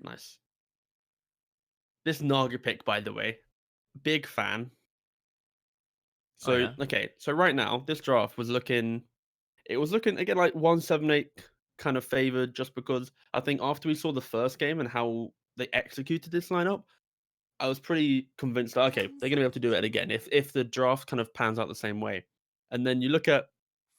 Nice. This Naga pick, by the way, big fan. Oh So, yeah. okay, so right now, this draft was looking it was looking again like 178 kind of favored just because I think after we saw the first game and how they executed this lineup, I was pretty convinced that okay, 10 they're gonna be able to do it seconds again remaining. if the draft kind of pans out the same way. And then you look at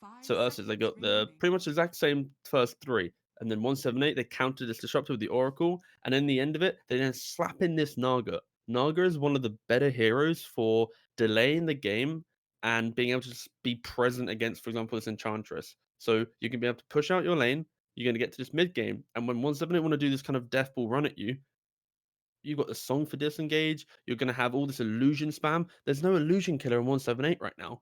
5 so URSUS, they seconds got the remaining. pretty much the exact same first three. And then 178, they countered this disruptor with the Oracle. And in the end of it, they then slap in this Naga. Naga is one of the better heroes for delaying the game and being able to just be present against, for example, this Enchantress. So you can be able to push out your lane. You're going to get to this mid game. And when 178 want to do this kind of death ball run at you, you've got the song for disengage. You're going to have all this illusion spam. There's no illusion killer in 178 right now.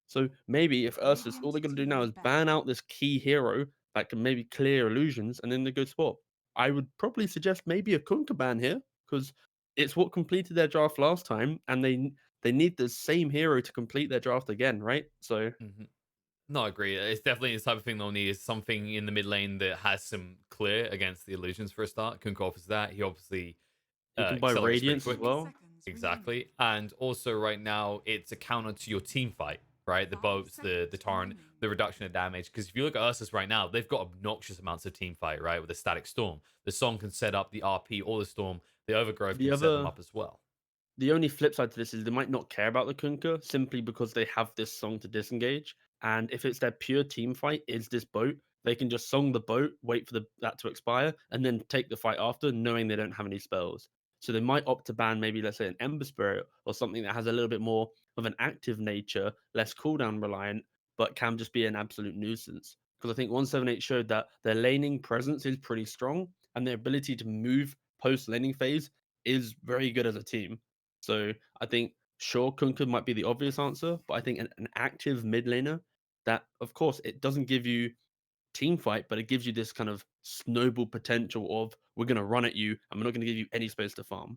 So maybe if URSUS, all Radiant they're going to do team now is is back. ban out this key hero that can maybe clear illusions, and then they go swap. I would probably suggest maybe a Kunkka ban here because it's what completed their draft last time, and they need the same hero to complete their draft again, right? So Hmm. No, I agree. It's definitely the type of thing they'll need is something in the mid lane that has some clear against the illusions for a start. Kunkka offers that. He obviously you can buy accelerates pretty radiance as 10 quick. well. seconds remaining. Exactly. And also right now it's a counter to your team fight, right? The 5 boats, the seconds torrent, remaining. the reduction of damage. Because if you look at Ursus right now, they've got obnoxious amounts of team fight, right? With the static storm. The song can set up the RP or the storm. The overgrowth The can set them other up as well. The only flip side to this is they might not care about the Kunkka simply because they have this song to disengage. And if it's their pure team fight, is this boat, they can just song the boat, wait for that to expire, and then take the fight after, knowing they don't have any spells. So they might opt to ban maybe, let's say, an Ember Spirit or something that has a little bit more of an active nature, less cooldown reliant, but can just be an absolute nuisance. Because I think 178 showed that their laning presence is pretty strong, and their ability to move post laning phase is very good as a team. So I think sure Kunkka might be the obvious answer, but I think an active mid laner that, of course, it doesn't give you team fight, but it gives you this kind of snowball potential of we're going to run at you and we're not going to give you any space to farm.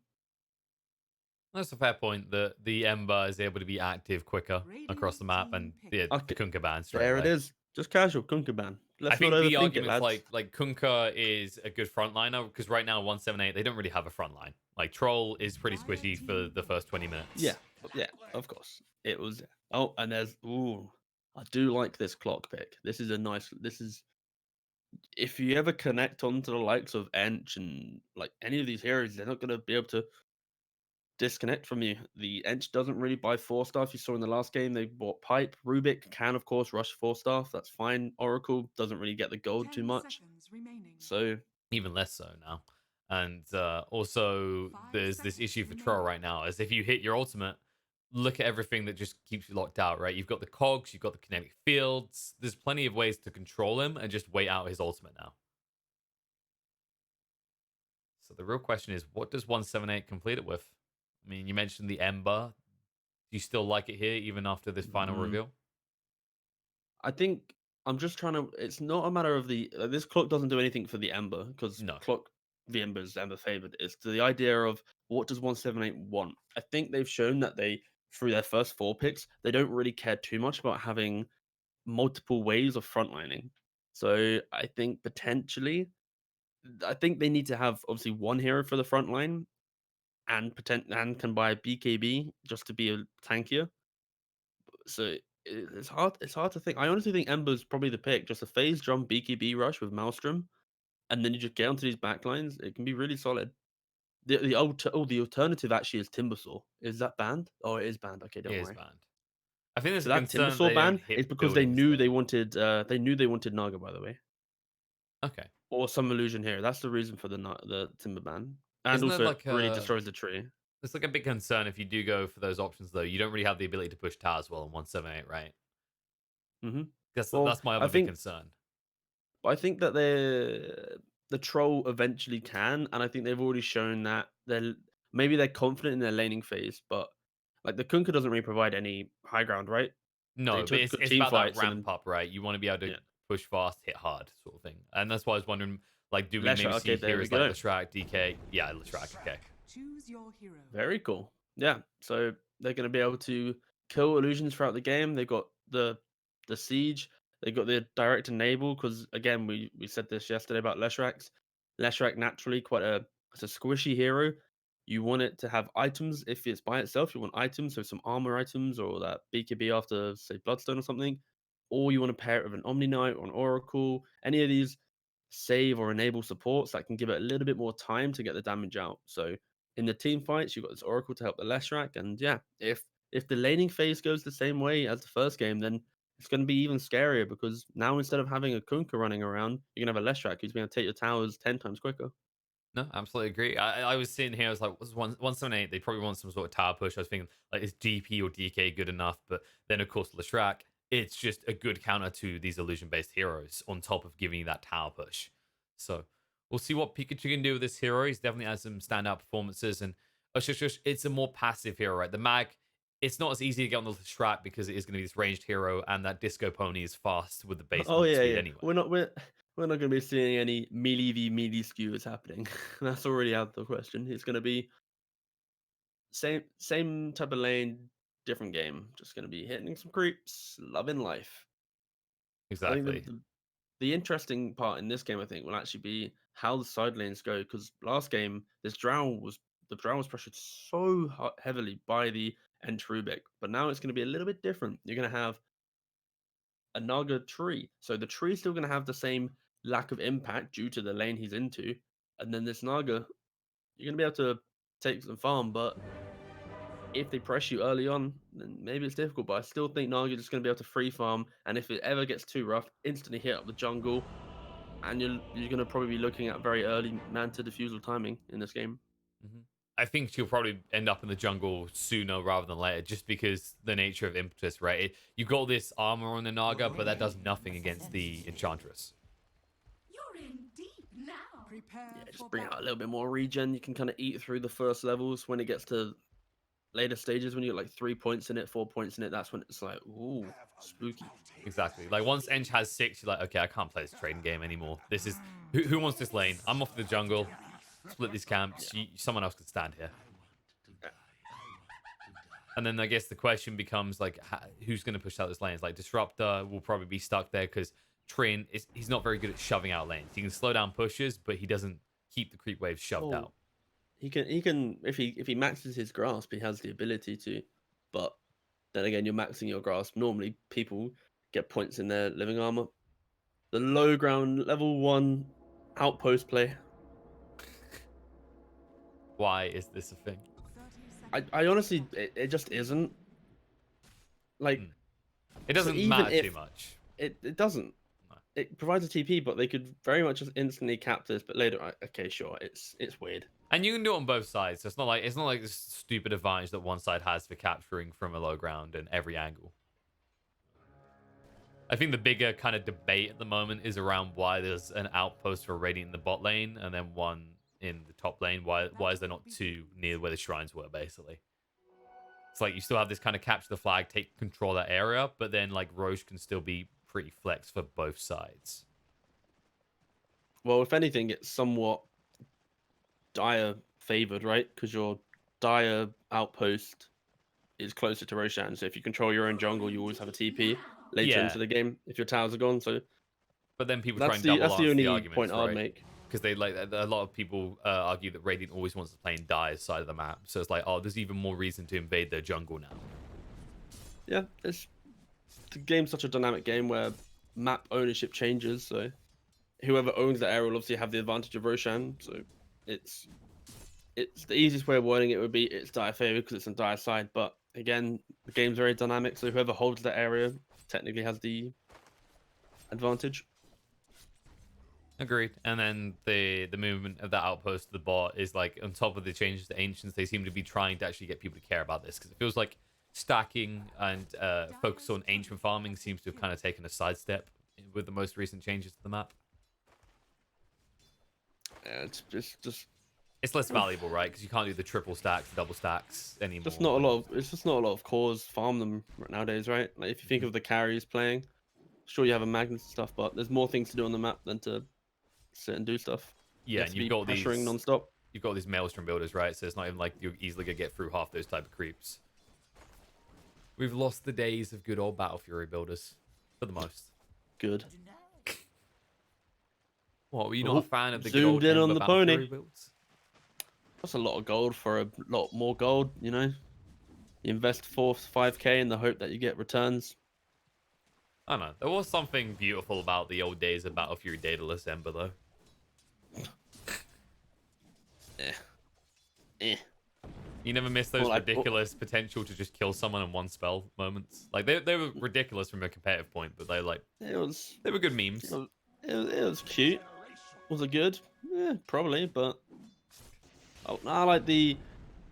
That's a fair point that the Ember is able to be active quicker across Radiant the map team and pick. yeah, the Okay, Kunkka ban straight there it away. is. Just casual Kunkka ban. I Let's not think the overthink it, arguments lads. like Kunkka is a good frontliner because right now 178 they don't really have a front line. Like Troll is pretty Dire squishy for team the first 20 minutes. Yeah, yeah, of course. It was. Oh, and there's. Ooh, I do like this clock pick. This is a nice. This is if you ever connect onto the likes of Ench and like any of these heroes, they're not going to be able to disconnect from you. The Ench doesn't really buy 4 star. You saw in the last game, they bought Pipe. Rubik can, of course, rush 4 star. That's fine. Oracle doesn't really get the gold too 10 much. seconds remaining. So Even less so now. And also, 5 there's this seconds issue for Troll remaining. right now. As if you hit your ultimate, look at everything that just keeps you locked out, right? You've got the cogs, you've got the kinetic fields. There's plenty of ways to control him and just wait out his ultimate now. So the real question is, what does 178 complete it with? I mean, you mentioned the Ember. Do you still like it here, even after this final mm, reveal? I think I'm just trying to. It's not a matter of the. This clock doesn't do anything for the Ember because No. clock the Ember's Ember favored. It's the idea of what does 178 want. I think they've shown that they through their first 4 picks they don't really care too much about having multiple ways of frontlining. So I think potentially, I think they need to have obviously one hero for the front line and can buy BKB just to be a tankier. So it's hard. It's hard to think. I honestly think Ember's probably the pick. Just a phase drum BKB rush with Maelstrom, and then you just get onto these backlines. It can be really solid. The alternative actually is Timbersaw. Is that banned? Oh, it is banned. Okay, It don't is worry. banned. I think there's So a that concern Timbersaw they don't ban is hit because they buildings, knew though. they wanted Naga, by the way. Okay. Or some illusion here. That's the reason for the timber ban. And Isn't there also it like really a destroys the tree. It's like a big concern if you do go for those options, though. You don't really have the ability to push towers well in 178, right? Hmm. Well, That's my I other big think concern. I think that the troll eventually can, and I think they've already shown that they're confident in their laning phase, but like the Kunkka doesn't really provide any high ground, right? They No, but took good it's team about that fights and ramp then up, right? You want to be able to yeah. push fast, hit hard, sort of thing. And that's why I was wondering, like, do we Lesher, maybe okay, see there we heroes like go. Leshrac, DK? Yeah, Leshrac, okay. Choose your hero. Very cool. Yeah. So they're going to be able to kill illusions throughout the game. They've got the siege. They got the direct enable because again we said this yesterday about Leshrac. Leshrac naturally quite a It's a squishy hero. You want it to have items. If it's by itself, you want items, so some armor items or that BKB after, say, Bloodstone or something. Or you want to pair it with an Omni Knight or an Oracle. Any of these save or enable supports that can give it a little bit more time to get the damage out. So in the team fights, you've got this Oracle to help the Leshrac. And yeah, if the laning phase goes the same way as the first game, then it's going to be even scarier because now instead of having a Kunkka running around, you're going to have a Leshrac who's going to take your towers 10 times quicker. No, absolutely agree. I was sitting here, I was like, was 178? They probably want some sort of tower push. I was thinking, like, is DP or DK good enough? But then, of course, Leshrac, it's just a good counter to these illusion based heroes on top of giving you that tower push. So we'll see what Pikachu can do with this hero. He's definitely had some standout performances. And it's a more passive hero, right? The Mag, it's not as easy to get on the Leshrac because it is going to be this ranged hero, and that Disco Pony is fast with the base Oh move yeah, speed yeah. anyway. We're not going to be seeing any melee v melee skewers happening. That's already out of the question. It's going to be same type of lane, different game. Just going to be hitting some creeps, loving life. I think Exactly. the interesting part in this game, I think, will actually be how the side lanes go. Because last game, the drown was pressured so heavily by the Entrubik, but now it's going to be a little bit different. You're going to have a Naga tree, so the tree is still going to have the same lack of impact due to the lane he's into, and then this Naga, you're going to be able to take some farm, but if they press you early on, then maybe it's difficult. But I still think Naga is just going to be able to free farm, and if it ever gets too rough, instantly hit up the jungle, and you're going to probably be looking at very early Manta defusal timing in this game. hmm I think she'll probably end up in the jungle sooner rather than later, just because the nature of Impetus, right? You've got this armor on the Naga, but that does nothing against the Enchantress. You're in deep now. Prepare Yeah, just for bring out a battle. little bit more regen. You can kind of eat through the first levels. When it gets to later stages, when you get like 3 points in it, 4 points in it, that's when it's like, ooh, spooky. Exactly. Like once Ench has 6, you're like, okay, I can't play this trading game anymore. This is who wants this lane? I'm off to the jungle. Split these camps. Someone else could stand here. And then I guess the question becomes like, who's going to push out this lanes? Like Disruptor will probably be stuck there because Trin he's not very good at shoving out lanes. He can slow down pushes, but he doesn't keep the creep waves shoved out. He can if he maxes his grasp, he has the ability to. But then again, you're maxing your grasp. Normally, people get points in their living armor. The low ground level 1 outpost play. Why is this a thing? 30 I honestly, it just isn't. Like, It so doesn't even matter if too much. it doesn't. No. It provides a TP, but they could very much just instantly cap this. But later, okay, sure, it's weird. And you can do it on both sides. So it's not like this stupid advantage that one side has for capturing from a low ground in every angle. I think the bigger kind of debate at the moment is around why there's an outpost for Radiant in the bot lane and then one in the top lane. Why is there not 2 near where the shrines were, basically? It's like you still have this kind of capture the flag, take control of that area, but then like Roche can still be pretty flex for both sides. Well, if anything, it's somewhat dire favored, right? Because your dire outpost is closer to Roshan. So if you control your own jungle, you always have a TP later Yeah, into the game if your towers are gone. So but then people try and double that's the answer the only arguments, point I'd right? make. Because they like a lot of people argue that Radiant always wants to play in Dire's side of the map, so it's like, oh, there's even more reason to invade their jungle now. Yeah, the game's such a dynamic game where map ownership changes. So whoever owns the area will obviously have the advantage of Roshan. So it's the easiest way of wording it would be it's dire favor because it's on dire side. But again, the game's very dynamic. So whoever holds the area technically has the advantage. Agreed. And then the movement of that outpost to the bot is like on top of the changes to Ancients, they seem to be trying to actually get people to care about this because it feels like stacking and focus on ancient farming seems to have kind of taken a sidestep with the most recent changes to the map. Yeah, it's just It's less valuable, right? Because you can't do the triple stacks, double stacks anymore. just not a lot of it's just not a lot of cores farm them nowadays, right? Like if you think of the carries playing, sure you have a Magnus and stuff, but there's more things to do on the map than to sit and do stuff. You Yeah, have and to be pressuring non-stop. you've got these Maelstrom builders, right? So it's not even like you're easily gonna get through half those type of creeps. We've lost the days of good old Battle Fury builders for the most. Good. What, were you not a fan of the good Zoomed old in on Ember the Battle pony. Fury builds? That's a lot of gold for a lot more gold, you know? You invest 4 to 5k in the hope that you get returns. I don't know. There was something beautiful about the old days of Battle Fury Daedalus Ember, though. You never miss those ridiculous potential to just kill someone in one spell moments. Like they were ridiculous from a competitive point, but they were good memes. It was cute. Was it good? Yeah, probably, but I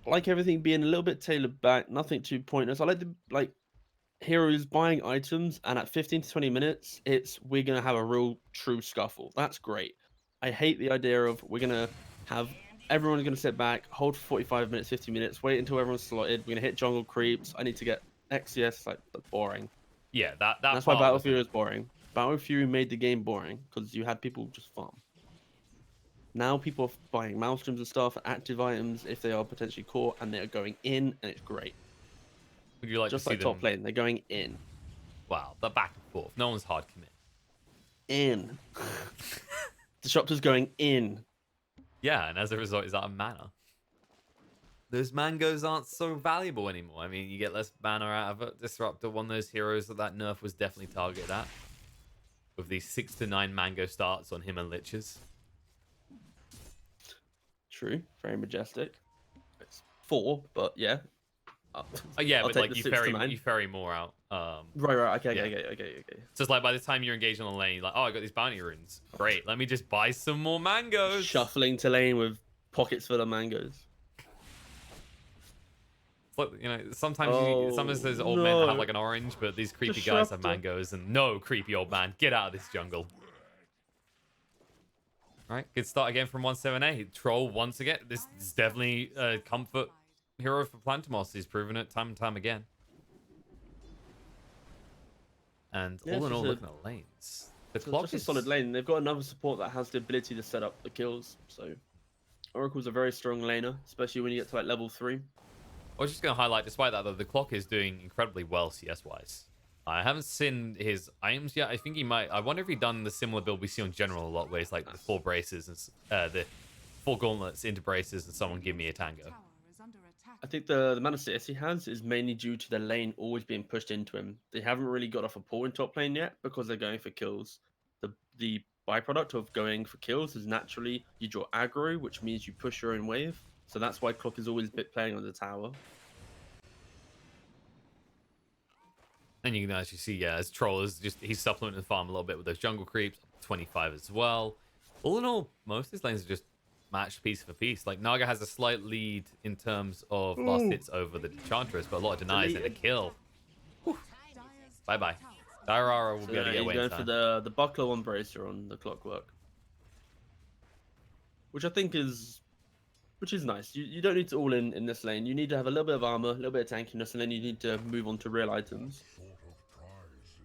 like everything being a little bit tailored back, nothing too pointless. I like the heroes buying items, and at 15 to 20 minutes, we're gonna have a real true scuffle. That's great. I hate the idea of we're gonna have everyone's gonna sit back, hold for 45 minutes, 50 minutes, wait until everyone's slotted. We're gonna hit jungle creeps. I need to get XCS. Like, that's boring. Yeah, That's why Battle Fury is boring. Battle Fury made the game boring because you had people just farm. Now people are buying Maelstroms and stuff, active items if they are potentially caught, and they're going in, and it's great. Would you like Just to see like top lane, they're going in. Wow, the back and forth. No one's hard commit. In. Disruptor's going in. Yeah, and as a result, is that a mana? Those mangoes aren't so valuable anymore. I mean, you get less mana out of it. Disruptor, one of those heroes that nerf was definitely targeted at. With these 6 to 9 mango starts on him and liches. True, very majestic. It's 4, but yeah. Yeah, but like you ferry more out. Right. Okay. So it's like by the time you're engaged on the lane, you're like, oh, I got these bounty runes. Great, let me just buy some more mangoes. Shuffling to lane with pockets full of mangoes. But, you know, sometimes those old men have like an orange, but these creepy guys have mangoes. And no, creepy old man, get out of this jungle. All right, good start again from 178. Troll once again. This is definitely a comfort hero for Plantimos. He's proven it time and time again. And all in all, looking at lanes. The clock is a solid lane. They've got another support that has the ability to set up the kills. So Oracle's a very strong laner, especially when you get to like level 3. I was just going to highlight, despite that, though, the clock is doing incredibly well CS-wise. I haven't seen his items yet. I think he might. I wonder if he's done the similar build we see on general a lot, where it's like the 4 braces and the 4 gauntlets into braces and someone give me a tango. I think the amount of CS he has is mainly due to the lane always being pushed into him. They haven't really got off a pull in top lane yet because they're going for kills. The byproduct of going for kills is naturally you draw aggro, which means you push your own wave. So that's why Clock is always playing on the tower. And you can actually see, yeah, as Troll is he's supplementing the farm a little bit with those jungle creeps, 25 as well. All in all, most of his lanes are just matched piece for piece. Like, Naga has a slight lead in terms of last hits over the Enchantress, but a lot of denies and a kill. Bye-bye. Diarara will be able to get away. He's going for the buckler one bracer on the Clockwork. Which I think is nice. You don't need to all in this lane. You need to have a little bit of armor, a little bit of tankiness, and then you need to move on to real items.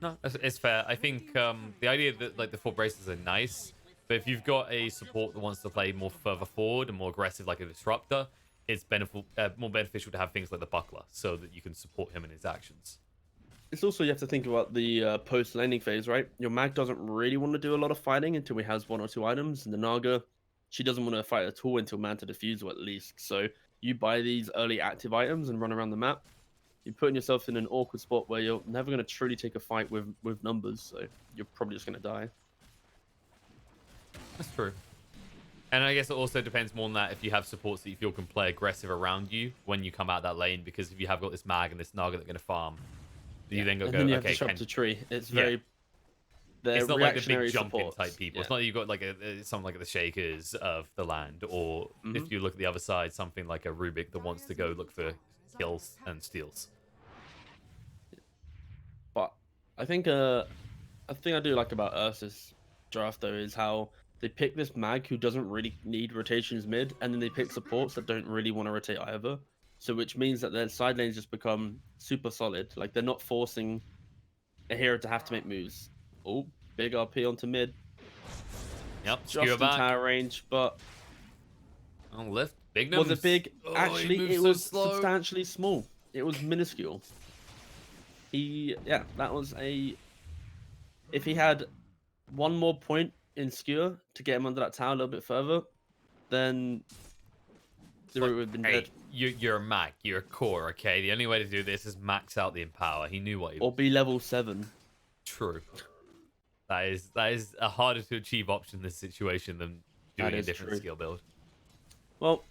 No, it's fair. I think the idea that like the 4 braces are nice, but if you've got a support that wants to play more further forward and more aggressive like a Disruptor, it's more beneficial to have things like the Buckler so that you can support him in his actions. It's also, you have to think about the post-landing phase, right? Your mag doesn't really want to do a lot of fighting until he has 1 or 2 items, and the Naga, she doesn't want to fight at all until Manta Diffusal at least. So you buy these early active items and run around the map. You're putting yourself in an awkward spot where you're never going to truly take a fight with numbers, so you're probably just going to die. That's true. And I guess it also depends more on that if you have supports that you feel can play aggressive around you when you come out that lane, because if you have got this mag and this Naga that's going to farm, you then go, you have to disrupt a tree. It's very... It's not like the big jumping supports. type people. It's not like you've got like something like the Shakers of the land, or if you look at the other side, something like a Rubik that wants to go look for kills and steals. But I think a thing I do like about URSUS draft though is how they pick this mag who doesn't really need rotations mid, and then they pick supports that don't really want to rotate either. So which means that their side lanes just become super solid. Like, they're not forcing a hero to have to make moves. Oh, big RP onto mid. Yep, just in tower range, but lift big. Was it big? Actually, it was substantially small. It was minuscule. That was a. If he had 1 more point in skewer to get him under that tower a little bit further, then the route would have been dead. You're a mag. You're a core, okay? The only way to do this is max out the Empower. He knew what he was. Or be level 7. True. That is a harder to achieve option in this situation than doing a different skill build. Well,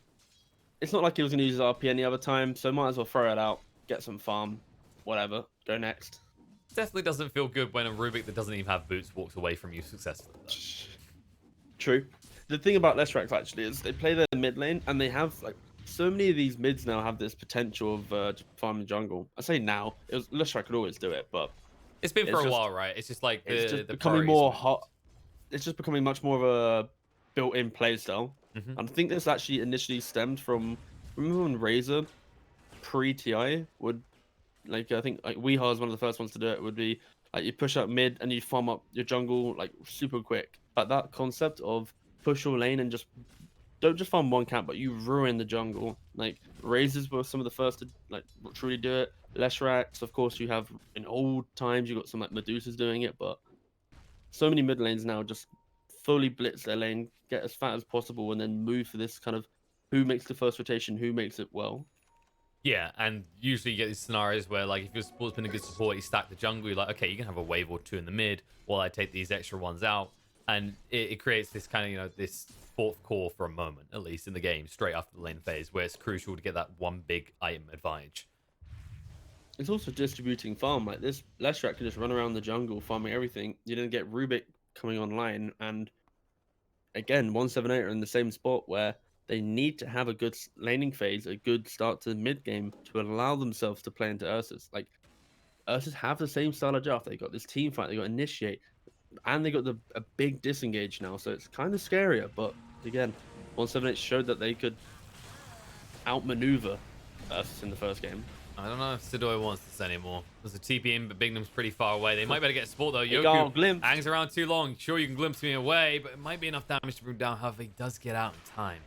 it's not like he was going to use his RP any other time, so might as well throw it out, get some farm, whatever, go next. Definitely doesn't feel good when a Rubik that doesn't even have boots walks away from you successfully. True. The thing about Leshrac actually is they play their mid lane, and they have like so many of these mids now have this potential of farming jungle. I say now, Leshrac could always do it, but it's been for a while, right? It's just like the becoming more hot. It's just becoming much more of a built-in playstyle. And I think this actually initially stemmed from, remember when Razor pre-TI would, like, I think like Weehaw is one of the first ones to do it, would be like you push up mid and you farm up your jungle like super quick. But that concept of push your lane and just don't just farm one camp, but you ruin the jungle. Like Razors were some of the first to like truly do it. Leshracs, of course, you have in old times you got some like Medusas doing it, but so many mid lanes now just fully blitz their lane, get as fat as possible, and then move for this kind of who makes the first rotation, who makes it well. Yeah, and usually you get these scenarios where, like, if your support's been a good support, you stack the jungle, you're like, okay, you can have a wave or two in the mid while I take these extra ones out. And it creates this kind of, you know, this fourth core for a moment, at least in the game, straight after the lane phase, where it's crucial to get that one big item advantage. It's also distributing farm. Like this, Leshrac can just run around the jungle farming everything. You didn't get Rubik coming online, and again, 178 are in the same spot where they need to have a good laning phase, a good start to the mid game to allow themselves to play into URSUS. Like URSUS have the same style of draft. They got this team fight, they got initiate, and they got a big disengage now. So it's kind of scarier. But again, 178 showed that they could outmaneuver URSUS in the first game. I don't know if Sidoi wants this anymore. There's a TP in, but Bignum's pretty far away. They might better get support, though. Yoku hangs around too long. Sure, you can glimpse me away, but it might be enough damage to bring down. However, he does get out in time.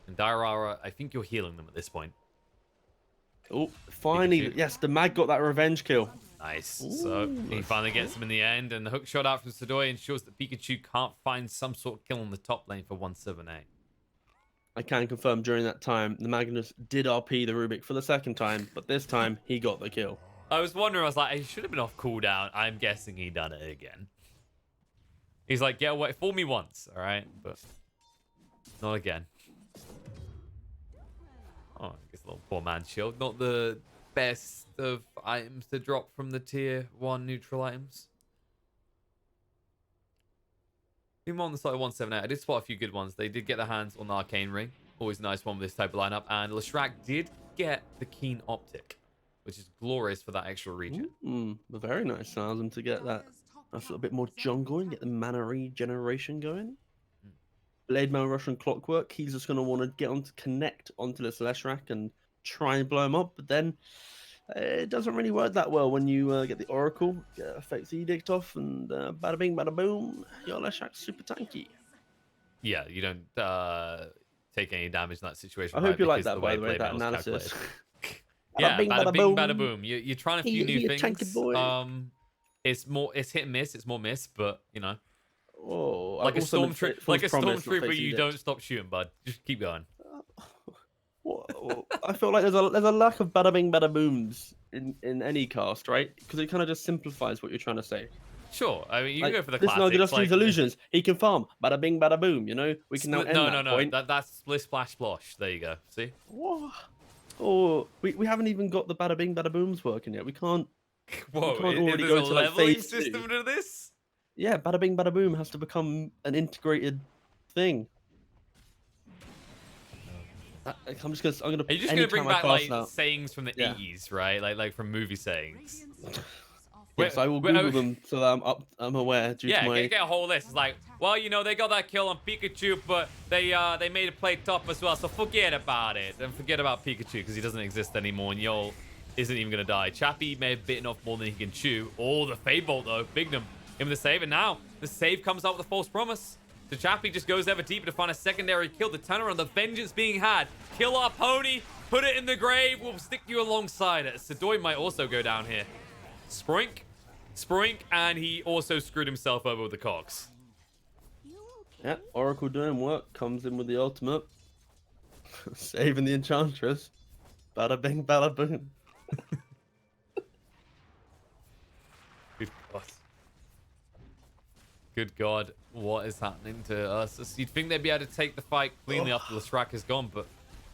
And Dairara, I think you're healing them at this point. Oh, finally. Yes, the Mag got that revenge kill. Nice. Ooh, so he finally gets him in the end, and the hook shot out from Sidoi ensures that Pikachu can't find some sort of kill on the top lane for 178. I can confirm during that time, the Magnus did RP the Rubik for the second time, but this time he got the kill. I was wondering, I was like, he should have been off cooldown. I'm guessing he done it again. He's like, get away, fool me once, all right? But not again. Oh, I guess a little poor man's shield. Not the best of items to drop from the tier 1 neutral items. Even on the side of 178, I did spot a few good ones. They did get their hands on the Arcane Ring. Always a nice one with this type of lineup. And Leshrac did get the Keen Optic, which is glorious for that extra region. Very nice. Allows them to get that a little bit more jungle and get the mana regeneration going. Blade Mail Russian Clockwork. He's just going to want to get on to connect onto this Leshrac and try and blow him up. But then it doesn't really work that well when you get the Oracle, get affects the Edict off, and bada bing, bada boom, your Leshrac's super tanky. Yeah, you don't take any damage in that situation. I hope you like that, by the way, that analysis. Yeah, bada bing, bada boom. You're trying a few new things. Boy. It's hit and miss. It's more miss, but you know, like a stormtrooper, you don't stop shooting, bud. Just keep going. I feel like there's a lack of bada bing, bada booms in any cast, right? Because it kind of just simplifies what you're trying to say. Sure, I mean you can go for the classics. This Nugget illusions. He can farm. Bada bing, bada boom. You know, we can now end that point. That's Splish Splash Splosh. There you go. See? What? Oh, we haven't even got the bada bing, bada booms working yet. We can't. Whoa! We can't already go to like phase 2. System to this? Yeah, bada bing, bada boom has to become an integrated thing. I'm just gonna. Are you just gonna bring back like sayings from the 80s, right? Like from movie sayings. Yes, I will Google them so that I'm aware. Get a whole list. It's like, well, you know, they got that kill on Pikachu, but they made it play top as well, so forget about it. And forget about Pikachu because he doesn't exist anymore, and Yol isn't even gonna die. Chappie may have bitten off more than he can chew. Oh, the Fade Bolt though, Bignum, him the save, and now the save comes out with a false promise. So Chappie just goes ever deeper to find a secondary kill. The turnaround, the vengeance being had. Kill our pony, put it in the grave. We'll stick you alongside it. Sidoi might also go down here. Sprink, and he also screwed himself over with the cogs. Yeah, Oracle doing work, comes in with the ultimate. Saving the Enchantress. Bada bing, bada boom. Good God. Good God, what is happening to URSUS? You'd think they'd be able to take the fight cleanly after Leshrac is gone, but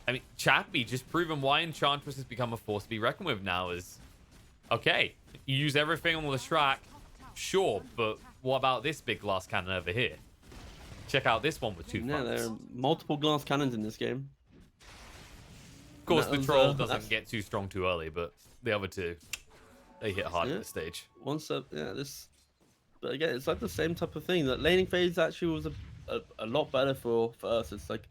I mean, Chappie just proven why Enchantress has become a force to be reckoned with now is, okay, you use everything on Leshrac, sure, but what about this big glass cannon over here? Check out this one with 2 Yeah, there fronts. are multiple glass cannons in this game. Of course, the troll doesn't that's- get too strong too early, but the other two, they hit hard Yeah. at this stage. But again, it's like the same type of thing. That laning phase actually was a lot better for us. It's like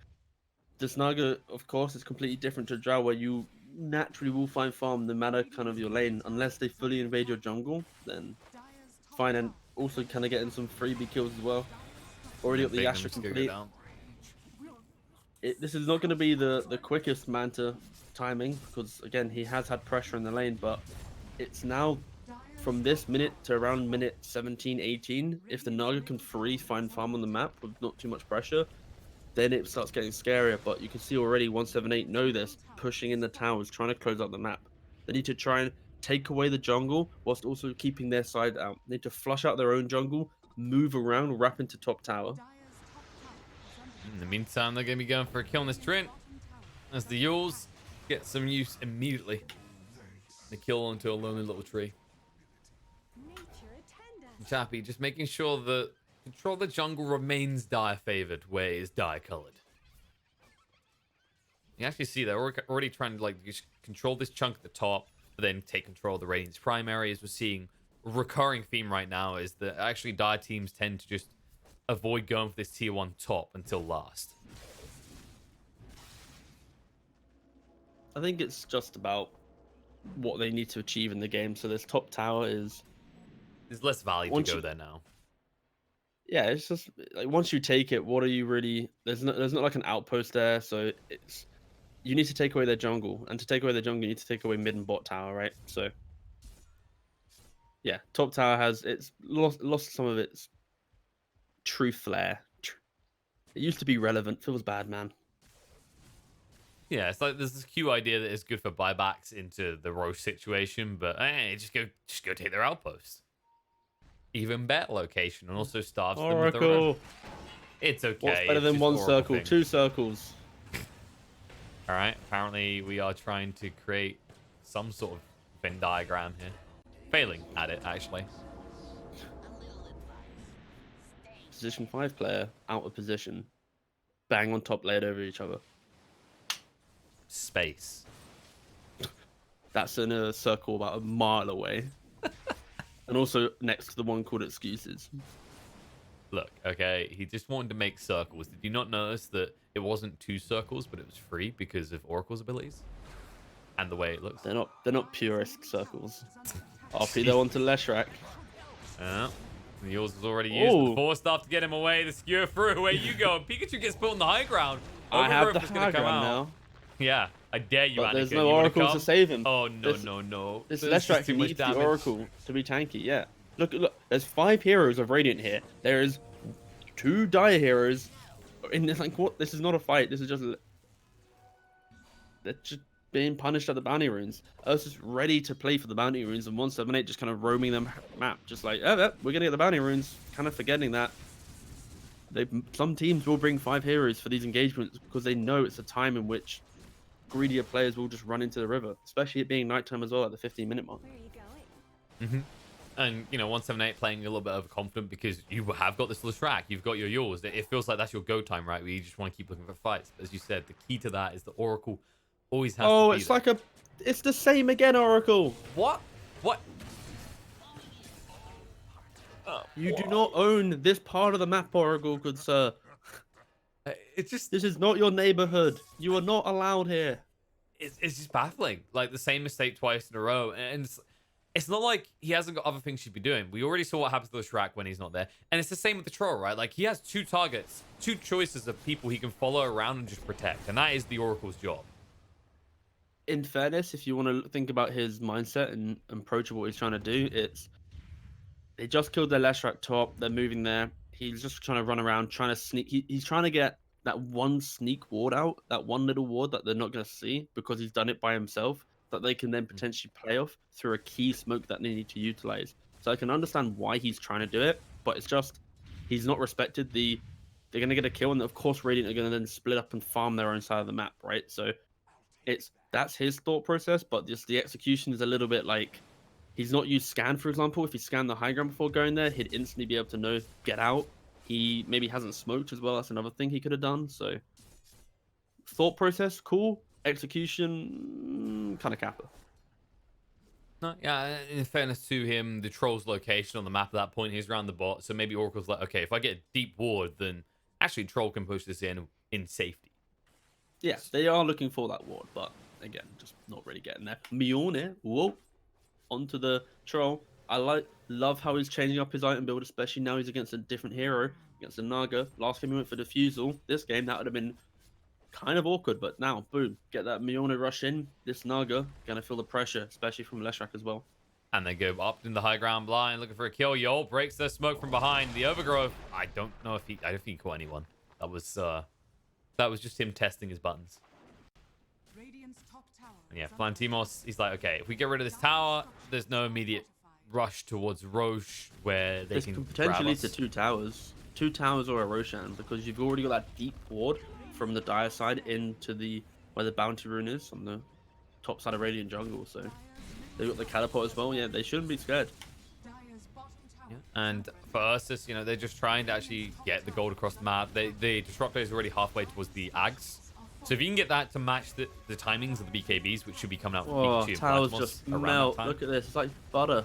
this Naga, of course, is completely different to Drow, where you naturally will find farm no matter kind of your lane, unless they fully invade your jungle. Then fine, and also kind of getting some freebie kills as well. Already got the Big Yasha numbers go complete. down. This is not going to be the quickest Manta timing because again he has had pressure in the lane, but it's now from this minute to around minute 17, 18. If the Naga can find farm on the map with not too much pressure, then it starts getting scarier. But you can see already 178 know this, pushing in the towers, trying to close out the map. They need to try and take away the jungle whilst also keeping their side out. They need to flush out their own jungle, move around, wrap into top tower. In the meantime, they're going to be going for a kill on this Trent as the Yules get some use immediately. They kill onto a lonely little tree. Chappie just making sure that control of the jungle remains dire favored where it is dire colored. You actually see they're already trying to like just control this chunk at the top, but then take control of the Radiant's primary. As we're seeing a recurring theme right now is that actually dire teams tend to just avoid going for this tier 1 top until last. I think it's just about what they need to achieve in the game. So this top tower is, There's less value to Once go you- there now. yeah, it's just like once you take it, what are you really? There's not like an outpost there, so it's you need to take away their jungle, and to take away their jungle, you need to take away mid and bot tower, right? So yeah, top tower has it's lost some of its true flair. It used to be relevant. Feels bad, man. Yeah, it's like there's this cute idea that is good for buybacks into the Roche situation, but hey, just go take their outpost. Even better location, and also starves them with their own. Oracle. It's okay. What's better it's than just one Oracle circle? thing. 2 circles. All right. Apparently, we are trying to create some sort of Venn diagram here. Failing at it, actually. Position 5 player out of position, bang on top layered over each other. Space. That's in a circle about a mile away. And also next to the one called Excuses. Look, okay, he just wanted to make circles. Did you not notice that it wasn't 2 circles, but it was 3 because of Oracle's abilities? And the way it looks. They're not purist circles. RP though onto Leshrac. Yours was already used Ooh. the 4 stuff to get him away. The skewer through. Away you go. And Pikachu gets put on the high ground. I have Overgrowth the is gonna high come ground out. now. Yeah, I dare you, But Anakin. there's You no wanna Oracle to come? save him. Oh, no, This- no. This There's just Leshrac too much needs the damage. Oracle to be tanky, yeah. Look, there's 5 heroes of Radiant here. There's 2 Dire heroes. And it's like, what? This is not a fight. This is just... They're just being punished at the bounty runes. Ursus ready to play for the bounty runes, and 178 just kind of roaming the map. Just like, oh, yeah, we're going to get the bounty runes. Kind of forgetting that. Some teams will bring 5 heroes for these engagements because they know it's a time in which greedier players will just run into the river, especially it being nighttime as well at the 15-minute mark. Where are you going? And, 178 playing a little bit overconfident because you have got this Leshrac. You've got your yours. It feels like that's your go time, right? Where you just want to keep looking for fights. But as you said, the key to that is the Oracle always has to be It's there. like it's the same again, Oracle. What? You do not own this part of the map, Oracle, good sir. It's just This is not your neighborhood. You are not allowed here. it's just baffling. Like the same mistake twice in a row, and it's not like he hasn't got other things he should be doing. We already saw what happens to Leshrac when he's not there, and it's the same with the troll, right? Like he has 2 targets, 2 choices of people he can follow around and just protect, and that is the Oracle's job. In fairness, if you want to think about his mindset and approach of what he's trying to do, they just killed their Leshrac top. They're moving there. He's just trying to run around, trying to sneak. He's trying to get that one sneak ward out, that one little ward that they're not going to see because he's done it by himself, that they can then potentially play off through a key smoke that they need to utilize. So I can understand why he's trying to do it, but it's just he's not respected. They're going to get a kill, and of course Radiant are going to then split up and farm their own side of the map, right? So that's his thought process, but just the execution is a little bit like he's not used scan, for example. If he scanned the high ground before going there, he'd instantly be able to know get out. He maybe hasn't smoked as well. That's another thing he could have done. So thought process, cool. Execution, kind of kappa. No, yeah, in fairness to him, the troll's location on the map at that point, he's around the bot. So maybe Oracle's like, okay, if I get a deep ward, then actually troll can push this in safety. Yes, they are looking for that ward, but again, just not really getting there. Mjolnir, whoa, onto the troll. I love how he's changing up his item build, especially now he's against a different hero, against a Naga. Last game he went for Diffusal. This game, that would have been kind of awkward, but now, boom, get that Mjolnir rush in. This Naga gonna feel the pressure, especially from Leshrac as well. And they go up in the high ground blind, looking for a kill. Yol breaks the smoke from behind. The overgrowth, I don't think he caught anyone. That was just him testing his buttons. And yeah, Flantimos, he's like, okay, if we get rid of this tower, there's no immediate rush towards Roche where they can potentially grab us. to two towers or a Roshan, because you've already got that deep ward from the dire side into where the bounty rune is on the top side of Radiant jungle. So they've got the catapult as well. Yeah, they shouldn't be scared. Yeah. And for URSUS, they're just trying to actually get the gold across the map. The Disruptor is already halfway towards the Ags. So if you can get that to match the timings of the BKBs, which should be coming out from Oh, Pikachu and towers Plasmos just around melt. that time. Look at this. It's like butter.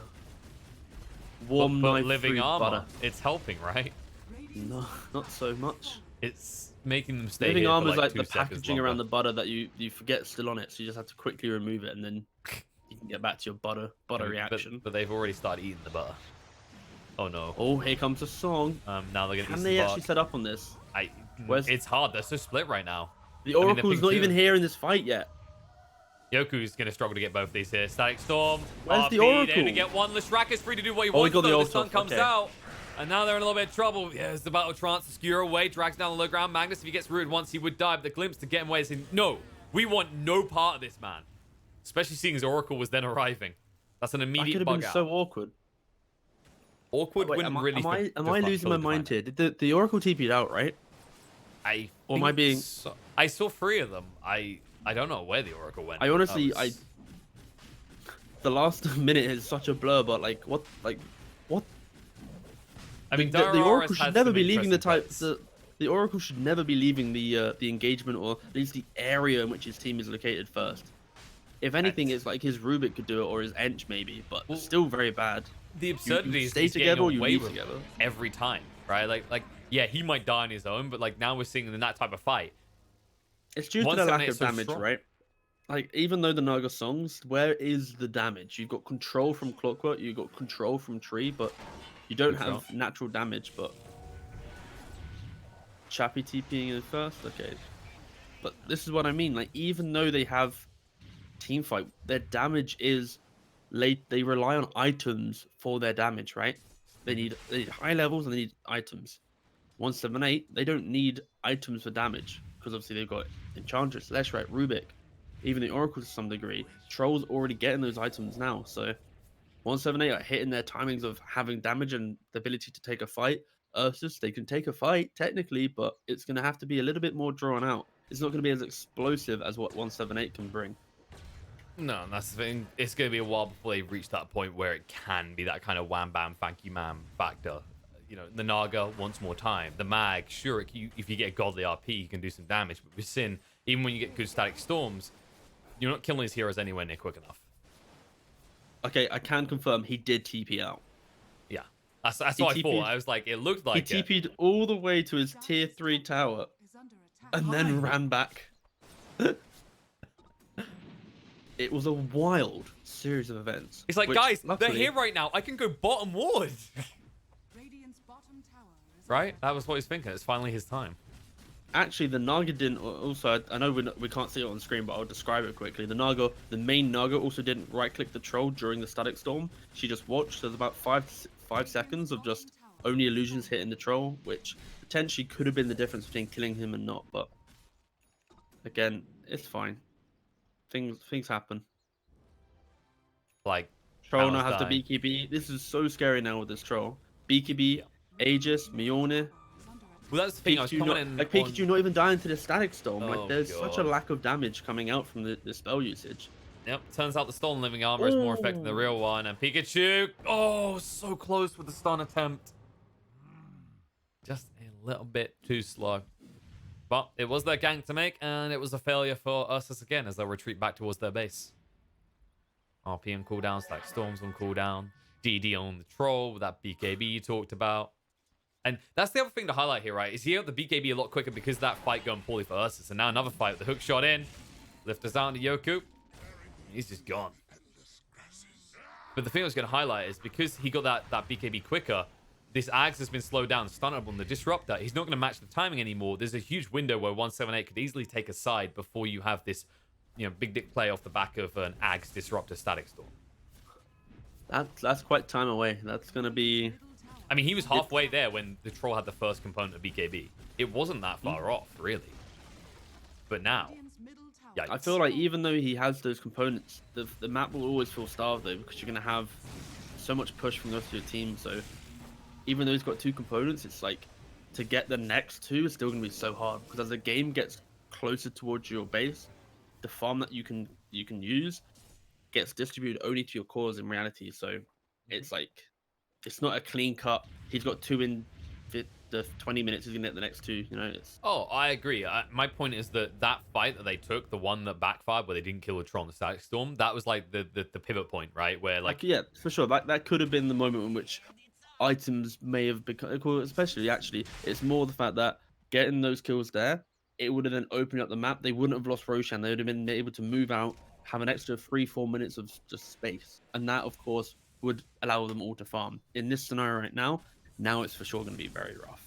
Warm but knife living through armor, butter. it's helping, right? No, not so much. It's making them stay Living here armor for is like like 2 the seconds packaging longer. around the butter that you forget still on it, so you just have to quickly remove it, and then you can get back to your butter reaction. But they've already started eating the butter. Oh no. Oh, here comes a song. Now they're gonna eat Can some they bark. actually set up on this? It's hard. They're so split right now. The Oracle's not even here in this fight yet. Yoku's going to struggle to get both of these here. Static Storm. Where's the RP, Oracle? They're going to get one. Leshrac is free to do what he Oh, he wants, got the though. The ult sun off, comes okay. out. And now they're in a little bit of trouble. Yeah, it's the Battle Trance to skewer away. Drags down the low ground. Magnus, if he gets rooted once, he would die. But the glimpse to get him away is saying, no, we want no part of this, man. Especially seeing his Oracle was then arriving. That's an That immediate could have bug been out. so awkward. Awkward Wait, wouldn't really... am I losing my mind here? Did the Oracle TP'd out, right? Or am I being... I saw 3 of them. I don't know where the Oracle went. I honestly, the last minute is such a blur, but what? I mean, the Oracle should never be leaving the type. the Oracle should never be leaving the engagement, or at least the area in which his team is located first. If anything, it's like his Rubik could do it, or his Ench maybe, but still very bad. The absurdity you is stay he's together getting or you away leave with together. every time, right? Like yeah, he might die on his own, but like now we're seeing in that type of fight. It's due to the lack 178 of so damage, strong. right? Like, even though the Naga songs, where is the damage? You've got control from Clockwork, you've got control from Tree, but you don't have natural damage. But Chappie TPing in first, okay. But this is what I mean. Like, even though they have team fight, their damage is late. They rely on items for their damage, right? They need high levels and they need items. 178, they don't need items for damage because obviously they've got Enchantress, Leshrac, Rubik, even the Oracle to some degree. Troll's already getting those items now, so 178 are hitting their timings of having damage and the ability to take a fight. URSUS, they can take a fight technically, but it's going to have to be a little bit more drawn out. It's not going to be as explosive as what 178 can bring. No, that's the thing. It's going to be a while before they reach that point where it can be that kind of wham bam thank you ma'am factor. The Naga wants more time. The Mag, sure, if you get a godly RP, you can do some damage. But with Sin, even when you get good static storms, you're not killing his heroes anywhere near quick enough. Okay, I can confirm he did TP out. Yeah, that's what I thought. I was like, it looked like he TP'd all the way to his tier 3 tower and then ran back. It was a wild series of events. It's like, which, guys, luckily, they're here right now. I can go bottom ward. Right? That was what he's thinking. It's finally his time. Actually, the Naga didn't. Also, I know we can't see it on screen, but I'll describe it quickly. The main Naga, also didn't right-click the troll during the static storm. She just watched. There's about five seconds of just only illusions hitting the troll, which potentially could have been the difference between killing him and not. But again, it's fine. Things happen. Like, Troll now towers has the die. BKB. This is so scary now with this troll. BKB, Yeah. Aegis, Mjolnir. Well, that's the thing. I was Pikachu commenting not, Pikachu on... not even dying to the static storm. Like Oh, there's such a God. lack of damage coming out from the spell usage. Yep, turns out the stolen living armor is more effective than the real one. And Pikachu, oh, so close with the stun attempt. Just a little bit too slow. But it was their gank to make, and it was a failure for URSUS again as they'll retreat back towards their base. RPM cooldowns, like Storms on cooldown. DD on the troll with that BKB you talked about. And that's the other thing to highlight here, right? Is he got the BKB a lot quicker because of that fight going poorly for URSUS. And now another fight with the hook shot in. Lift us down to Yoku. He's just gone. But the thing I was going to highlight is because he got that BKB quicker, this Ags has been slowed down, stunnable on the Disruptor. He's not going to match the timing anymore. There's a huge window where 178 could easily take a side before you have this, big dick play off the back of an Ags Disruptor Static Storm. That's quite time away. That's going to be... I mean, he was halfway there when the Troll had the first component of BKB. It wasn't that far off, really. But now... Yikes. I feel like even though he has those components, the map will always feel starved though, because you're going to have so much push from the rest of your team. So even though he's got 2 components, it's like to get the next 2 is still going to be so hard, because as the game gets closer towards your base, the farm that you can use gets distributed only to your cores in reality. So it's like, it's not a clean cut. He's got 2 in the 20 minutes, he's gonna get the next 2. It's... Oh, I agree. My point is that fight that they took, the one that backfired where they didn't kill a Troll on the Static Storm, that was like the pivot point, right? Where like yeah, for sure. That could have been the moment in which items may have become, especially actually, it's more the fact that getting those kills there, it would have then opened up the map. They wouldn't have lost Roshan. They would have been able to move out, have an extra 3-4 minutes of just space, and that of course would allow them all to farm. In this scenario right now it's for sure going to be very rough.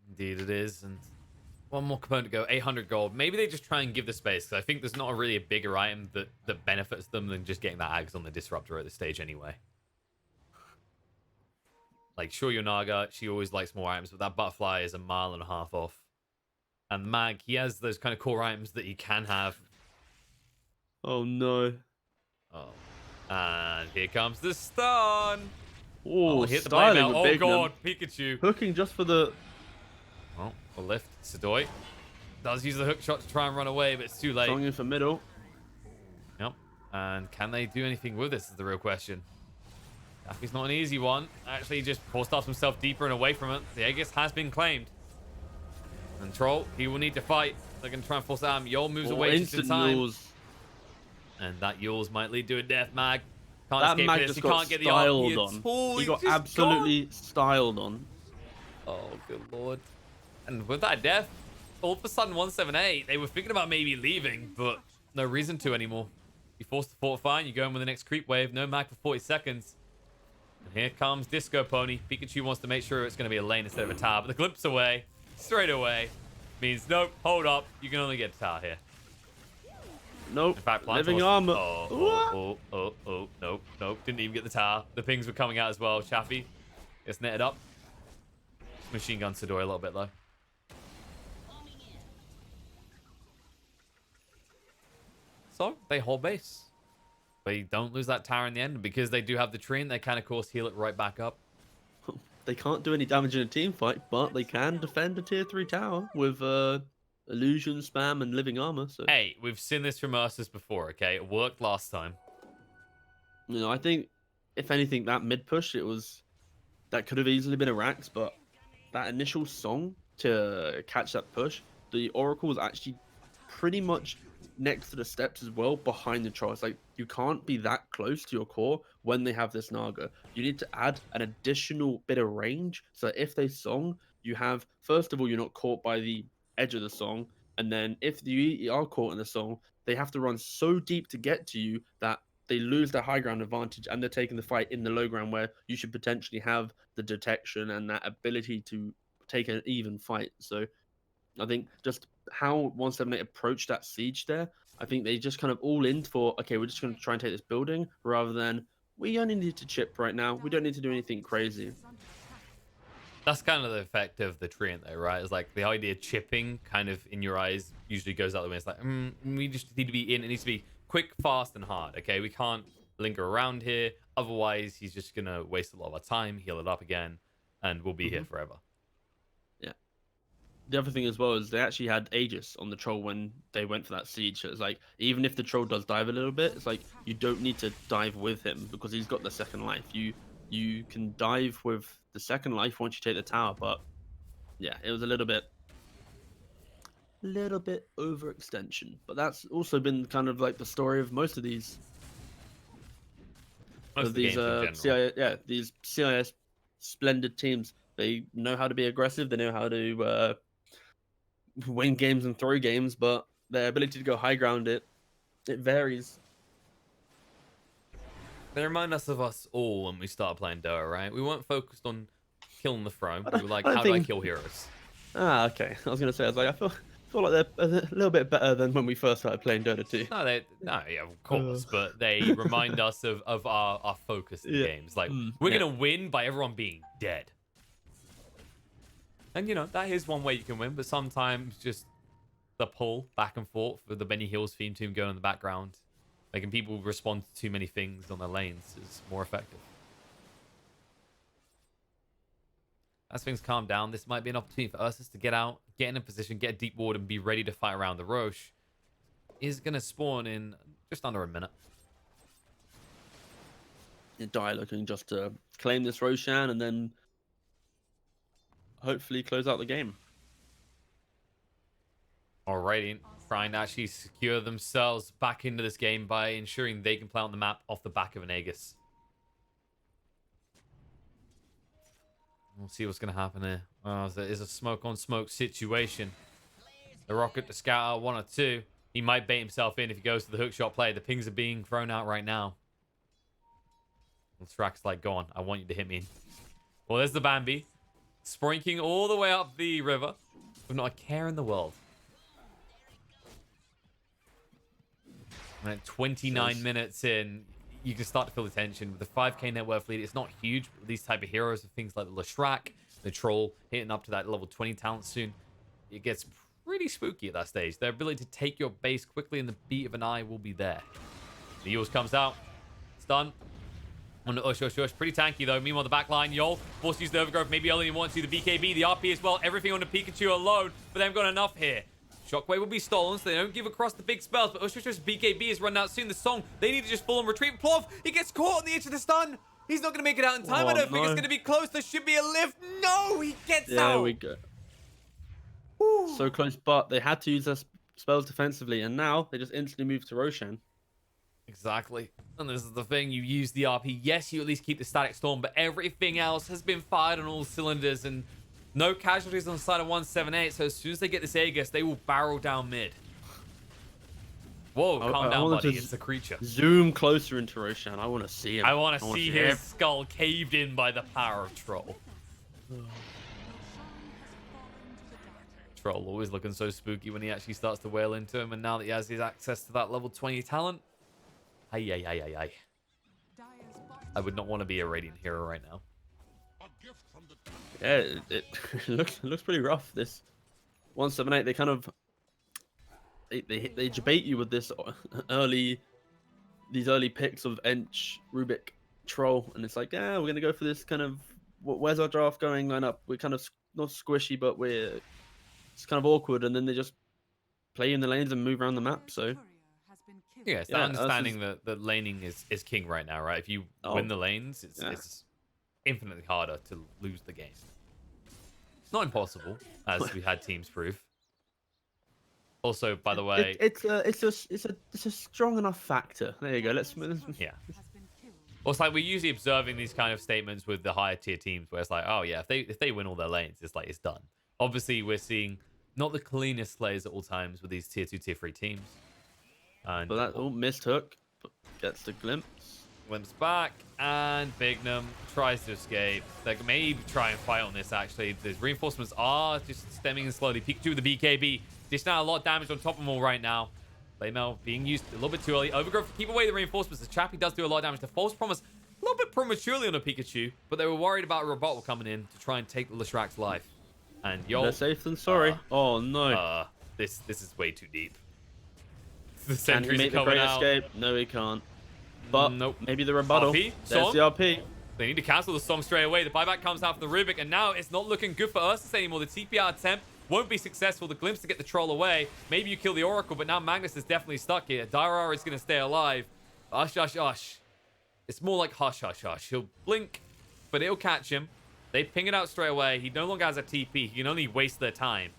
Indeed it is. And one more component to go, 800 gold. Maybe they just try and give the space, because I think there's not really a bigger item that benefits them than just getting that Ags on the Disruptor at this stage anyway. Like, sure, your Naga, she always likes more items, but that Butterfly is 1.5 miles off. And Mag, he has those kind of core items that you can have. Oh no. Oh. And here comes the stun. Oh, hit the blade now. with Oh Big god, Man. Pikachu. Hooking just for the... Well, a lift. Sadoy does use the hook shot to try and run away, but it's too late. Strong in for middle. Yep. And can they do anything with this is the real question. Daffy's not an easy one. Actually, just forced off himself deeper and away from it. The Aegis has been claimed. And Troll, he will need to fight. They're going to try and force it out. Yol moves away just in time. Yules. And that Yules might lead to a death, Mag. Can't That escape Mag this. just He got can't get the styled ult. on. He got just absolutely styled on. Oh, good lord. And with that death, all of a sudden 178, they were thinking about maybe leaving, but no reason to anymore. You forced to fortify, and you go in with the next creep wave. No Mag for 40 seconds. And here comes Disco Pony. Pikachu wants to make sure it's going to be a lane instead of a tower, but the glimpse away, straight away, means nope, hold up. You can only get a tower here. Nope. In fact, Living armor. Nope. Didn't even get the tower. The pings were coming out as well. Chaffee gets netted up. Machine gun Sidori a little bit though. So they hold base. They don't lose that tower in the end, and because they do have the tree, they can of course heal it right back up. They can't do any damage in a team fight, but they can defend a tier 3 tower with illusion, spam, and living armor. So Hey, we've seen this from URSUS before, okay? It worked last time. I think if anything, that mid push, that could have easily been a Rax, but that initial song to catch that push, the Oracle was actually pretty much next to the steps as well, behind the Troll. It's like, you can't be that close to your core when they have this Naga. You need to add an additional bit of range, so that if they song, you have, first of all, you're not caught by the edge of the song, and then if you are caught in the song, they have to run so deep to get to you that they lose their high ground advantage, and they're taking the fight in the low ground where you should potentially have the detection and that ability to take an even fight. So I think just how 178 approached that siege there, I think they just kind of all in for, okay, we're just going to try and take this building, rather than, we only need to chip right now. We don't need to do anything crazy. That's kind of the effect of the treant, though, right? It's like the idea of chipping kind of in your eyes usually goes out the way. It's like, we just need to be in. It needs to be quick, fast, and hard. Okay, we can't linger around here. Otherwise, he's just gonna waste a lot of our time, heal it up again, and we'll be here forever. Yeah. The other thing as well is they actually had Aegis on the troll when they went for that siege. So it's like, even if the troll does dive a little bit, it's like you don't need to dive with him because he's got the second life. You can dive with the second life once you take the tower, but yeah, it was a little bit overextension. But that's also been kind of like the story of most of these these CIS splendid teams. They know how to be aggressive, they know how to win games and throw games, but their ability to go high ground it varies. They remind us of us all when we started playing Dota, right? We weren't focused on killing the throne. We were like, how do I kill heroes? Ah, okay. I was gonna say, I feel like they're a little bit better than when we first started playing Dota 2. No, yeah, of course, but they remind us of our focus in games. Like, we're gonna win by everyone being dead. And, you know, that is one way you can win, but sometimes just the pull back and forth with the Benny Hills theme tune going in the background, making people respond to too many things on their lanes is more effective. As things calm down, this might be an opportunity for URSUS to get out, get in a position, get a deep ward, and be ready to fight around the Roche. Is going to spawn in just under a minute. Die looking just to claim this Roshan and then hopefully close out the game. Alrighty, trying to actually secure themselves back into this game by ensuring they can play on the map off the back of an Aegis. We'll see what's going to happen here. Oh, there is a smoke on smoke situation. The rocket to scout out 1 or 2. He might bait himself in if he goes to the hookshot play. The pings are being thrown out right now. Strack's like, go on. I want you to hit me. Well, there's the Bambi. Sprinking all the way up the river with not a care in the world. And at 29 minutes in, you can start to feel the tension. With the 5k net worth lead, it's not huge, but these type of heroes are things like the Leshrac, the Troll, hitting up to that level 20 talent soon. It gets pretty spooky at that stage. Their ability to take your base quickly in the beat of an eye will be there. The Yules comes out. Stun. On the URSUS. Pretty tanky, though. Meanwhile, the back line, Yol forced to use the Overgrowth. Maybe early in 1-2. The BKB, the RP as well. Everything on the Pikachu alone. But they've got enough here. Shockwave will be stolen, so they don't give across the big spells. But URSUS BKB is run out soon. The song, they need to just full on retreat. Plov, he gets caught on the edge of the stun. He's not going to make it out in time. I don't think it's going to be close. There should be a lift. No, he gets out. There we go. Woo. So close, but they had to use their spells defensively, and now they just instantly move to Roshan. Exactly. And this is the thing. You use the RP. Yes, you at least keep the static storm, but everything else has been fired on all cylinders, and no casualties on the side of 178. So as soon as they get this Aegis, they will barrel down mid. Whoa, calm down, buddy. It's a creature. Zoom closer into Roshan. I want to see him. I want to see his skull caved in by the power of Troll. Troll always looking so spooky when he actually starts to wail into him, and now that he has his access to that level 20 talent, I would not want to be a Radiant hero right now. Yeah, it looks pretty rough. This 178, they kind of they debate you with these early picks of Ench, Rubik, Troll, and it's like, yeah, we're gonna go for this kind of where's our draft going line up? We're kind of not squishy, but it's kind of awkward, and then they just play in the lanes and move around the map. So. Yeah, it's understanding that laning is king right now, right? If you win the lanes, it's infinitely harder to lose the game. It's not impossible, as we had teams prove. Also, by the way, it's a strong enough factor. There you go. Let's yeah. Well, it's like we're usually observing these kind of statements with the higher tier teams, where it's like, oh yeah, if they win all their lanes, it's like it's done. Obviously, we're seeing not the cleanest plays at all times with these tier 2, tier 3 teams. And but that missed hook, but gets the glimpse. Glimpse back, and Bignum tries to escape. They can maybe try and fight on this, actually. The reinforcements are just stemming in slowly. Pikachu with the BKB. Dishing out a lot of damage on top of them all right now. Blaymel being used a little bit too early. Overgrowth, keep away the reinforcements. The Chappie does do a lot of damage. The False Promise, a little bit prematurely on a Pikachu, but they were worried about a rebuttal coming in to try and take Leshrak's life. And Better safe than sorry. Oh no. This is way too deep. The Can he sentries make are the coming great out. escape? No, he can't. But Nope. maybe the rebuttal. RP, There's Song. the RP. They need to cancel the song straight away. The buyback comes out from the Rubik, and now it's not looking good for URSUS anymore. The TPR attempt won't be successful. The glimpse to get the troll away. Maybe you kill the Oracle, but now Magnus is definitely stuck here. Dyrara is going to stay alive. Hush, hush, hush. It's more like hush, hush, hush. He'll blink, but it'll catch him. They ping it out straight away. He no longer has a TP. He can only waste their time.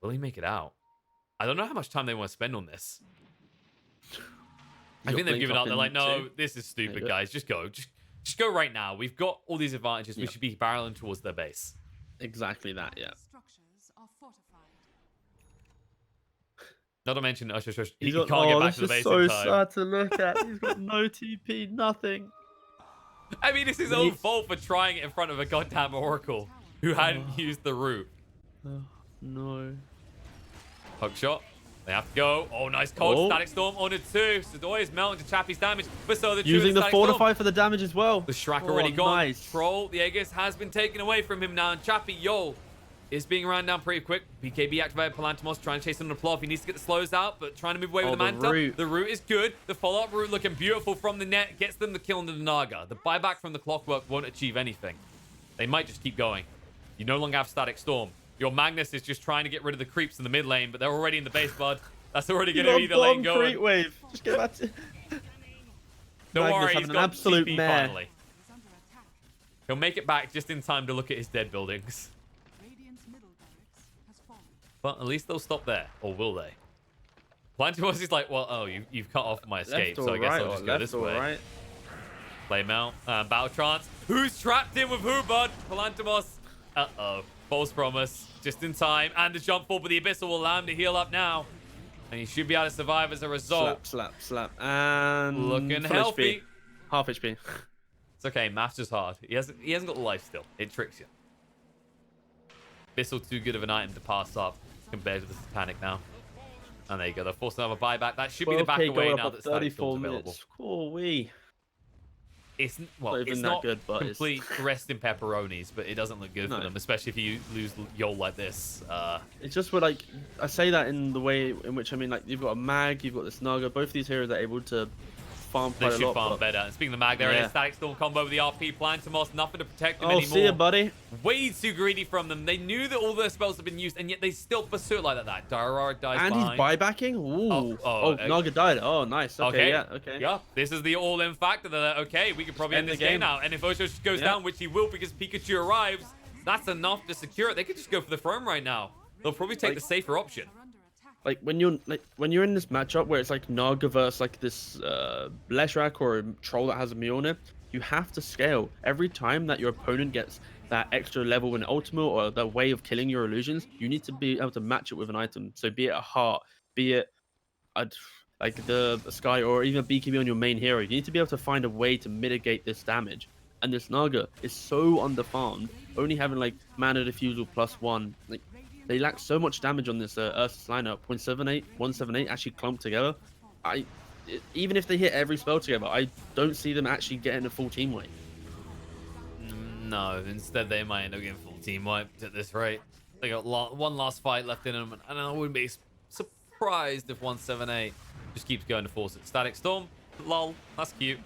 Will he make it out? I don't know how much time they want to spend on this. I think they've given up. They're like, no, this is stupid, guys. Just go. Just go right now. We've got all these advantages. We should be barreling towards their base. Exactly that, yeah. Structures are fortified. Not to mention, he Got, can't get back to the base so in time. sad to look at. He's got no TP, nothing. I mean, it's his own fault for trying it in front of a goddamn Oracle who hadn't used the route. No. Hook shot. They have to go. Oh, nice cold. Static Storm on it too. Sudoi is melting to Chappie's damage. But so the using the Fortify for the damage as well. The Shrek already gone. Nice. Troll, the Aegis has been taken away from him now. And Chappie, is being ran down pretty quick. BKB activated Palantimos trying to chase him on the plot. He needs to get the slows out, but trying to move away with the Manta. The route is good. The follow-up route looking beautiful from the net. Gets them the kill into the Naga. The buyback from the Clockwork won't achieve anything. They might just keep going. You no longer have Static Storm. Your Magnus is just trying to get rid of the creeps in the mid lane, but they're already in the base, bud. That's already going to be the lane going. Creep wave. Just get back to... Don't worry, he's an got absolute TP mare. finally. He'll make it back just in time to look at his dead buildings. But at least they'll stop there, or will they? Plantimos is like, well, oh, you've cut off my escape, so I guess I'll just go this way. Right. Play Mel, Battle Trance. Who's trapped in with who, bud? Palantimos. Uh-oh. False promise. Just in time. And the jump forward, but the Abyssal will allow him to heal up now. And he should be able to survive as a result. Slap. And... Looking full healthy. HP. Half HP. It's okay. Math's just hard. He hasn't got the life still. It tricks you. Abyssal too good of an item to pass up compared to the Satanic now. And there you go. They're forcing another buyback. That should be the back away now that Static Storm's available. Cool-wee. It's not good, but complete rest in pepperonis, but it doesn't look good for them, especially if you lose Yol like this. It's just what, like, I say that in the way in which, I mean, like, you've got a Mag, you've got this Naga. Both of these heroes are able to farm quite a lot. They should farm better. And speaking of the Mag, there it is. Static Storm combo with the RP. Plantimos, nothing to protect them anymore. See ya, buddy. Way too greedy from them. They knew that all their spells have been used, and yet they still pursue it like that. Dyrara dies and behind. He's buybacking? Ooh. Naga died. Oh, nice. Okay. Yeah. This is the all-in factor. They're like, okay, we could probably end this game now. And if URSUS goes down, which he will because Pikachu arrives, that's enough to secure it. They could just go for the throne right now. They'll probably take the safer option. Like when you're in this matchup where it's like Naga versus like this Leshrak or a troll that has a Mjolnir, you have to scale. Every time that your opponent gets that extra level in ultimate or the way of killing your illusions, you need to be able to match it with an item. So be it a heart, be it like the sky, or even a BKB on your main hero. You need to be able to find a way to mitigate this damage. And this Naga is so underfarmed, only having like mana diffusal +1. Like, they lack so much damage on this URSUS lineup. When 178 actually clump together, even if they hit every spell together, I don't see them actually getting a full team wipe. No, instead they might end up getting full team wiped at this rate. They got one last fight left in them, and I wouldn't be surprised if 178 just keeps going to force it. Static Storm, lol, that's cute.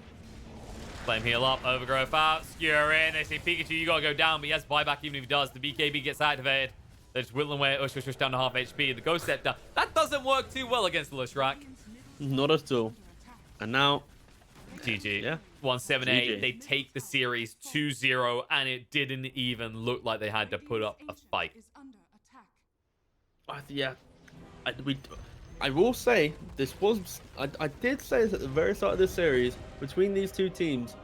Flame heal up, overgrowth out, skewer in. They say Pikachu, you gotta go down, but he has buyback even if he does. The BKB gets activated. They're just whittling away at URSUS down to half HP. The Ghost Scepter, that doesn't work too well against the Leshrak. Not at all. And now, GG. Yeah. 178. GG. They take the series 2-0, and it didn't even look like they had to put up a fight. Yeah. I will say, this was... I did say this at the very start of this series. Between these two teams,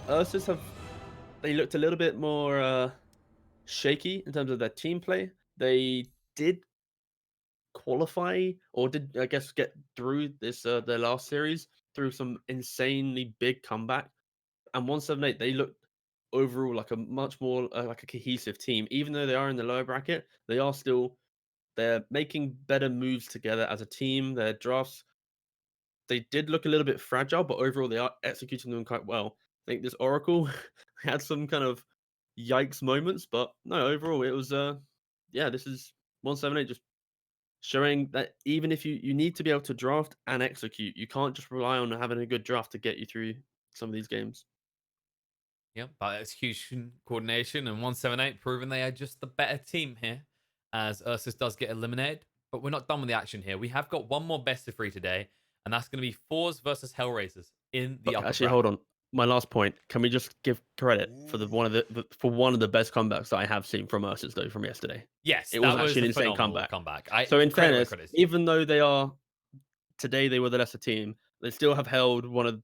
URSUS they looked a little bit more shaky in terms of their team play. They did qualify, or did, I guess, get through this their last series through some insanely big comeback. And 178, they looked overall like a much more like a cohesive team. Even though they are in the lower bracket, they're making better moves together as a team. Their drafts, they did look a little bit fragile, but overall they are executing them quite well. think this Oracle had some kind of yikes moments, but no, overall it was yeah, this is 178 just showing that even if you need to be able to draft and execute, you can't just rely on having a good draft to get you through some of these games. Yeah, but it's huge coordination, and 178 proving they are just the better team here, as URSUS does get eliminated. But we're not done with the action here. We have got one more best of 3 today, and that's going to be Fours versus Hellraisers in the But upper actually, bracket. hold on. My last point. Can we just give credit for one of the best comebacks that I have seen from URSUS though from yesterday? Yes, It was that was actually a an insane phenomenal comeback. comeback. So in Credit where fairness, credit's due. even though today they were the lesser team, they still have held one of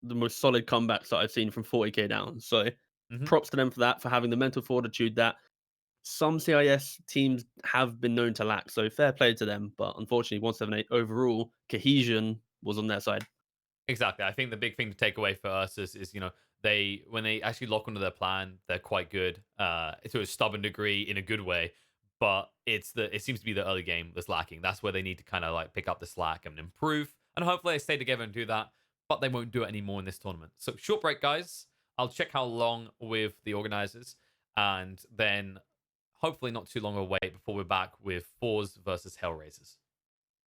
the most solid comebacks that I've seen from 40k down. So Mhm. props to them for that, for having the mental fortitude that some CIS teams have been known to lack. So fair play to them. But unfortunately, 178 overall, cohesion was on their side. Exactly. I think the big thing to take away for us is when they actually lock onto their plan, they're quite good to a stubborn degree in a good way. But it seems to be the early game that's lacking. That's where they need to kind of like pick up the slack and improve. And hopefully they stay together and do that. But they won't do it anymore in this tournament. So short break, guys. I'll check how long with the organizers, and then hopefully not too long a wait before we're back with Fours versus Hellraisers.